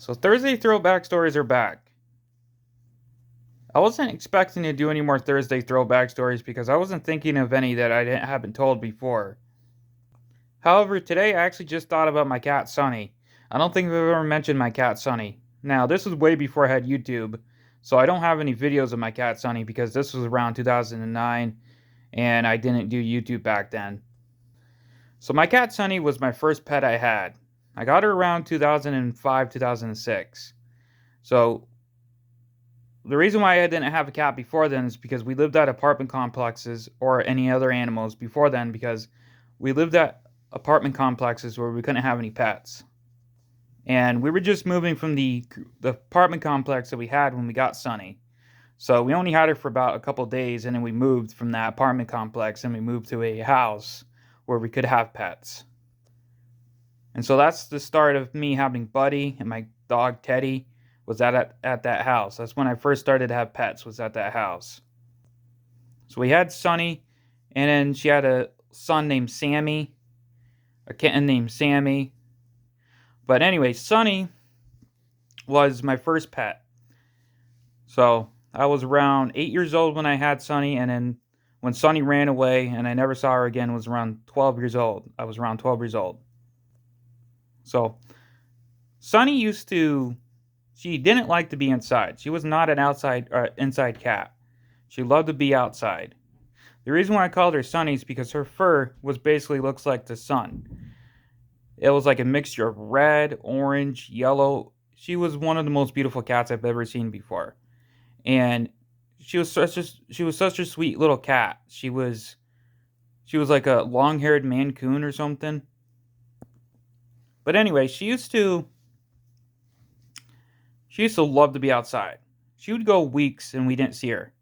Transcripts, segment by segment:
So Thursday throwback stories are back. I wasn't expecting to do any more Thursday throwback stories because I wasn't thinking of any that haven't told before. However, today I actually just thought about my cat Sunny. I don't think I've ever mentioned my cat Sunny. Now, this was way before I had YouTube, so I don't have any videos of my cat Sunny because this was around 2009 and I didn't do YouTube back then. So my cat Sunny was my first pet I had. I got her around 2005, 2006. So the reason why I didn't have a cat before then is because we lived at apartment complexes or any other animals before then because we lived at apartment complexes where we couldn't have any pets. And we were just moving from the apartment complex that we had when we got Sunny. So we only had her for about a couple of days and then we moved from that apartment complex and we moved to a house where we could have pets. And so that's the start of me having Buddy and my dog Teddy was at that house. That's when I first started to have pets, was at that house. So we had Sunny, and then she had a son named Sammy, a kitten named Sammy. But anyway, Sunny was my first pet. So I was around 8 years old when I had Sunny, and then when Sunny ran away and I never saw her again was around 12 years old. I was around 12 years old. So Sunny she didn't like to be inside. She was not an inside cat. She loved to be outside. The reason why I called her Sunny is because her fur was basically looks like the sun. It was like a mixture of red, orange, yellow. She was one of the most beautiful cats I've ever seen before. And she was such a sweet little cat. She was like a long-haired Mancoon or something. But anyway, she used to love to be outside. She would go weeks and we didn't see her.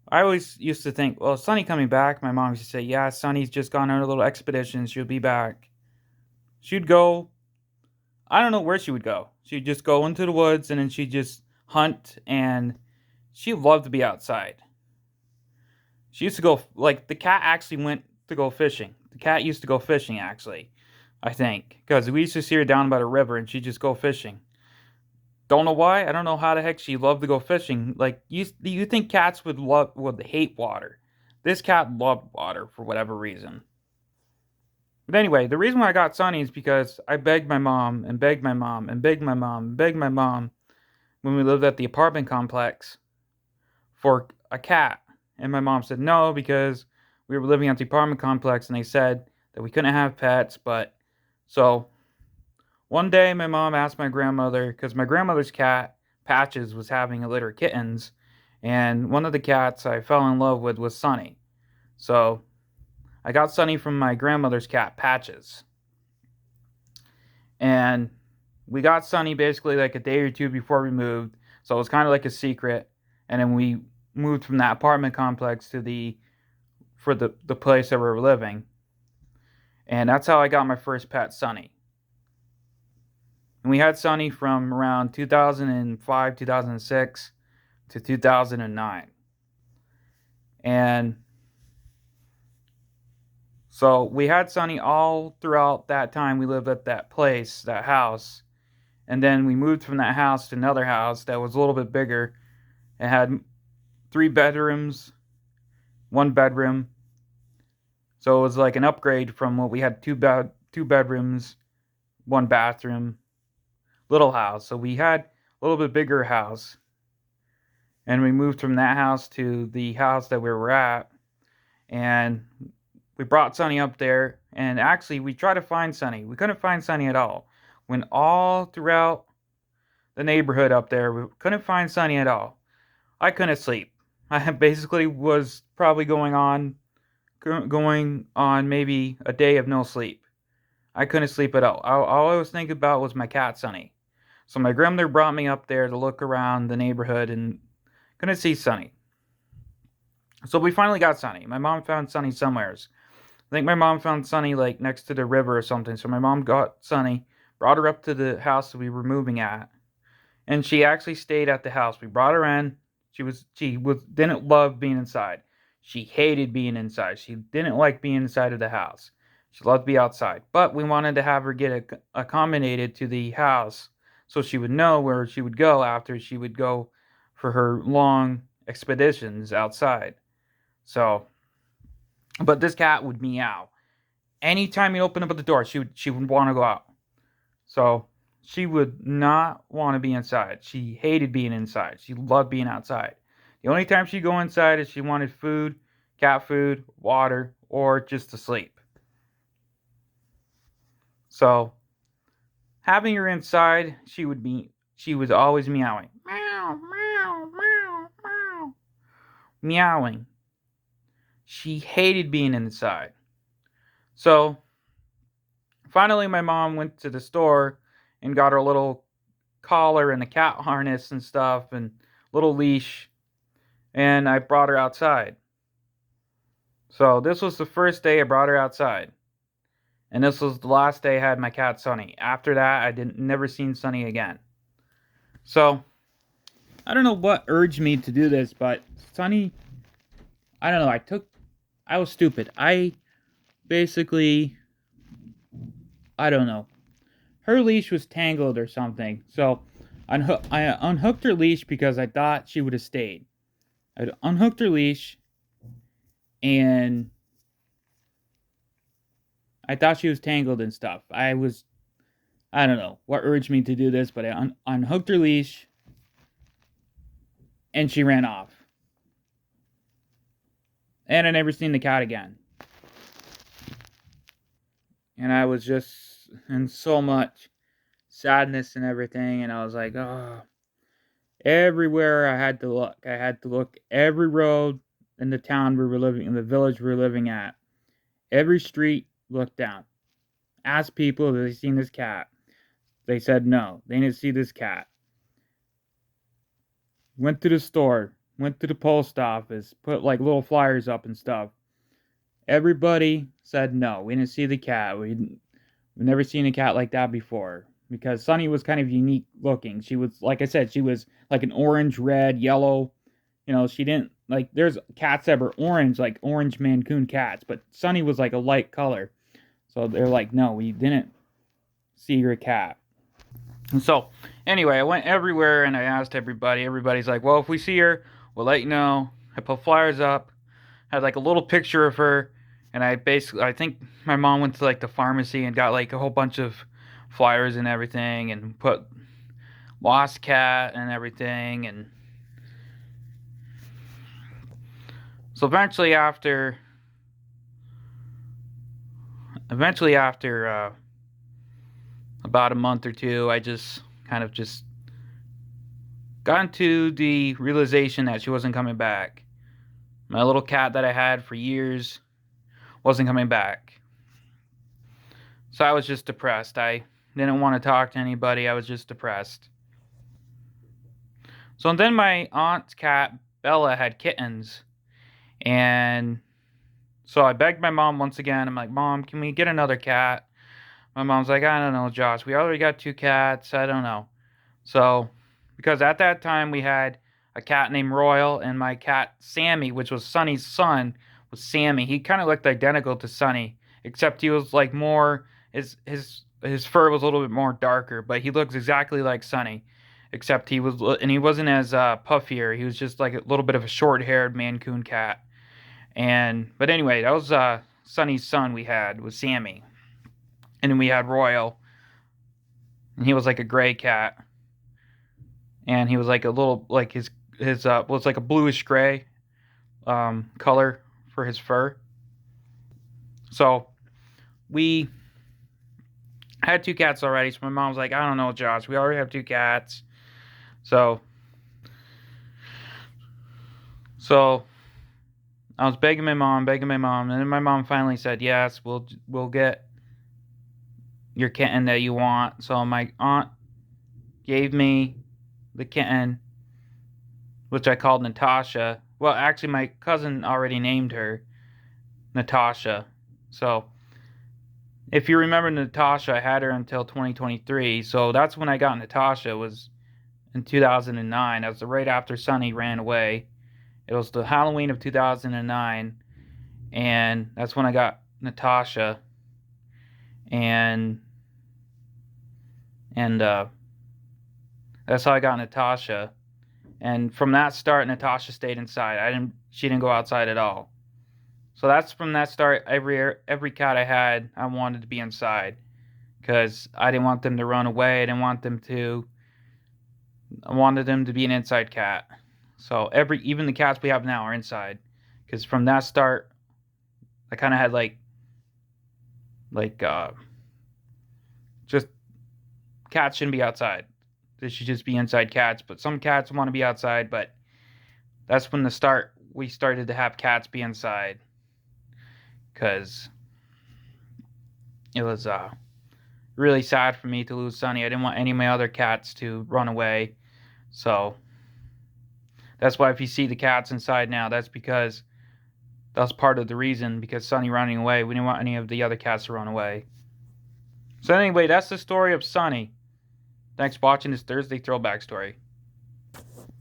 I always used to think, well, is Sunny coming back? My mom used to say, yeah, Sunny's just gone on a little expedition. She'll be back. She'd go, I don't know where she would go. She'd just go into the woods and then she'd just hunt and she loved to be outside. She used to go, like, the cat actually went to go fishing. The cat used to go fishing, actually, I think, because we used to see her down by the river and she'd just go fishing. Don't know why. I don't know how the heck she loved to go fishing. Like you think cats would hate water? This cat loved water for whatever reason. But anyway, the reason why I got Sunny is because I begged my mom and begged my mom and begged my mom and begged my mom when we lived at the apartment complex for a cat, and my mom said no because we were living at the apartment complex and they said that we couldn't have pets. But so one day, my mom asked my grandmother, because my grandmother's cat, Patches, was having a litter of kittens, and one of the cats I fell in love with was Sunny. So I got Sunny from my grandmother's cat, Patches. And we got Sunny basically like a day or two before we moved, so it was kind of like a secret. And then we moved from that apartment complex to the place that we were living. And that's how I got my first pet, Sunny. And we had Sunny from around 2005, 2006 to 2009. And so we had Sunny all throughout that time we lived at that place, that house. And then we moved from that house to another house that was a little bit bigger. It had 3 bedrooms, 1 bedroom. So it was like an upgrade from what we had 2 bedrooms, 1 bathroom, little house. So we had a little bit bigger house. And we moved from that house to the house that we were at. And we brought Sunny up there. And actually, we tried to find Sunny. We couldn't find Sunny at all. Went all throughout the neighborhood up there. We couldn't find Sunny at all. I couldn't sleep. I basically was probably going on maybe a day of no sleep. I couldn't sleep at all I was thinking about was my cat Sunny. So my grandmother brought me up there to look around the neighborhood and couldn't see Sunny. So we finally got Sunny. My mom found Sunny somewheres. I think my mom found Sunny like next to the river or something. So my mom got Sunny, brought her up to the house that we were moving at, and she actually stayed at the house. We brought her in. She didn't love being inside. She hated being inside. She didn't like being inside of the house. She loved to be outside. But we wanted to have her get accommodated to the house so she would know where she would go after she would go for her long expeditions outside. So, but this cat would meow anytime you open up the door. She would want to go out. So she would not want to be inside. She hated being inside. She loved being outside. The only time she'd go inside is she wanted food, cat food, water, or just to sleep. So having her inside, she was always meowing. Meow, meow, meow, meow. Meowing. She hated being inside. So finally my mom went to the store and got her a little collar and a cat harness and stuff and little leash, and I brought her outside. So this was the first day I brought her outside. And this was the last day I had my cat Sunny. After that, I didn't never seen Sunny again. So I don't know what urged me to do this, but Sunny, I don't know. I was stupid. I basically, I don't know. Her leash was tangled or something. So I unhooked her leash because I thought she would have stayed. I unhooked her leash and I thought she was tangled and stuff. I don't know what urged me to do this, but I unhooked her leash and she ran off. And I never seen the cat again. And I was just in so much sadness and everything. And I was like, oh, everywhere I had to look. I had to look every road in the town we were living, in the village we were living at. Every street, looked down. Asked people if they seen this cat. They said no, they didn't see this cat. Went to the store, went to the post office, put like little flyers up and stuff. Everybody said no, we didn't see the cat. We've never seen a cat like that before. Because Sunny was kind of unique looking. She was, like I said, she was like an orange, red, yellow. You know, she didn't, like, there's cats that were orange, like orange Mancoon cats. But Sunny was like a light color. So they're like, no, we didn't see your cat. And so, anyway, I went everywhere and I asked everybody. Everybody's like, well, if we see her, we'll let you know. I put flyers up, had like a little picture of her, and I think my mom went to like the pharmacy and got like a whole bunch of flyers and everything and put lost cat and everything. And so eventually after about a month or two, I just kind of just got into the realization that she wasn't coming back. My little cat that I had for years wasn't coming back. So I was just depressed. I didn't want to talk to anybody. I was just depressed. So then my aunt's cat, Bella, had kittens. And so I begged my mom once again. I'm like, Mom, can we get another cat? My mom's like, I don't know, Josh. We already got two cats. I don't know. So, because at that time we had a cat named Royal and my cat Sammy, which was Sunny's son, was Sammy. He kind of looked identical to Sunny, except he was like more his fur was a little bit more darker, but he looks exactly like Sunny, except he wasn't as puffier. He was just like a little bit of a short-haired Mancoon cat. And but anyway, that was Sunny's son we had was Sammy, and then we had Royal, and he was like a gray cat, and he was like a little like his was like a bluish gray color for his fur. So we had two cats already. So my mom was like, I don't know, Josh, we already have two cats. So I was begging my mom, and then my mom finally said, yes, we'll get your kitten that you want. So my aunt gave me the kitten, which I called Natasha. Well, actually, my cousin already named her Natasha. So, if you remember Natasha, I had her until 2023. So that's when I got Natasha. Was in 2009. That was right after Sunny ran away. It was the Halloween of 2009, and that's when I got Natasha. And That's how I got Natasha. And from that start, Natasha stayed inside. She didn't go outside at all. So that's from that start. Every cat I had, I wanted to be inside because I didn't want them to run away. I wanted them to be an inside cat. So even the cats we have now are inside because from that start, I kind of had like just cats shouldn't be outside. They should just be inside cats. But some cats want to be outside. But that's when we started to have cats be inside because it was really sad for me to lose Sunny. I didn't want any of my other cats to run away. So that's why if you see the cats inside now, that's part of the reason because Sunny running away. We didn't want any of the other cats to run away. So anyway, that's the story of Sunny. Thanks for watching this Thursday throwback story.